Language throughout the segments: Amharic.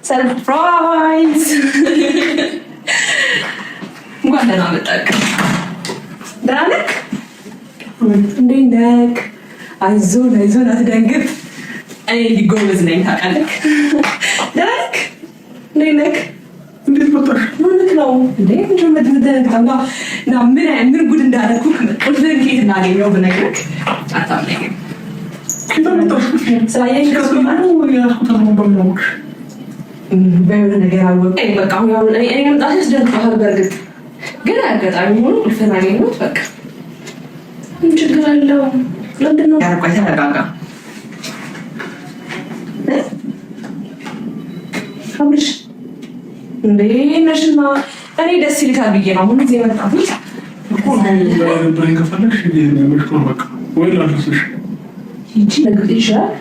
ሰርፕራይዝ እንኳን ደህና መጣህ። ደህና ነህ? እንዴት ነህ? አይዞን አትደንግጥ። እኔ ጎበዝ ነኝ ታውቃለህ። ደህና ነህ? እንዴት ነህ? እንዴት መጣሽ? ምን ነው እንዴ? ምን ጉድ እንዳደረኩህ ቁልፍህን ከየት እናገኘው ብነግርህ አታምነኝም። በሆነ ነገር አወቀኝ። በቃ እኔ መምጣት ያስደንቅሃል። በእርግጥ ግን አጋጣሚ ሆኖ ቁልፍህን አገኘሁት። በቃ ምን ችግር አለው? ለምንድን ነው ያረኳይ? ተረጋጋ አብርሽ። እንዴ ነሽማ እኔ ደስ ይልካል ብዬ ነው አሁን እዚህ የመጣሁት እኮ ብሬን ከፈለግሽ በቃ ወይ ላድርስሽ ይቺ ነገር ይችላል።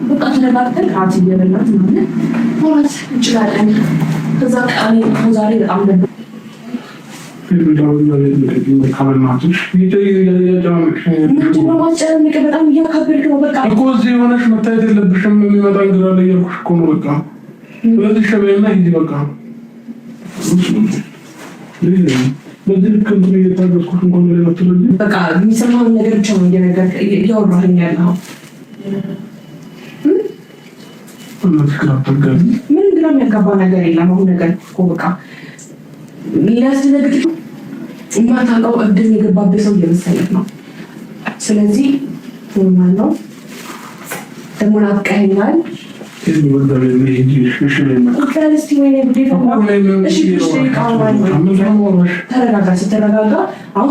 በቃ ተረጋግተን ራት እየበላን ማለት ማውራት እንችላለን። ከዛ ቃኔ ዛሬ በጣም ነበር በጣም እያካበድክ ነው። በቃ እኮ እዚህ የሆነሽ መታየት የለብሽም። የሚመጣ እንግዳ ላይ እያልኩሽ እኮ ነው። በቃ ስለዚህ ሸበይና ሂጂ በቃ በዚህ ልክ እንትን እየታገዝኩሽ እንኳን ሌላ ስለዚህ በቃ የሚሰማውን ነገር ብቻ ነው እያወራኸኝ ያለኸው። ምንም ግራ የሚያጋባ ነገር የለም። አሁን ነገር እኮ በቃ ሊያስደነግጥ የማታውቀው እብድን የገባበት ሰው እየመሰለህ ነው። ስለዚህ ኖርማል ነው። ደግሞ ናፍቀኸኛል። ተረጋጋ። ስትረጋጋ አሁን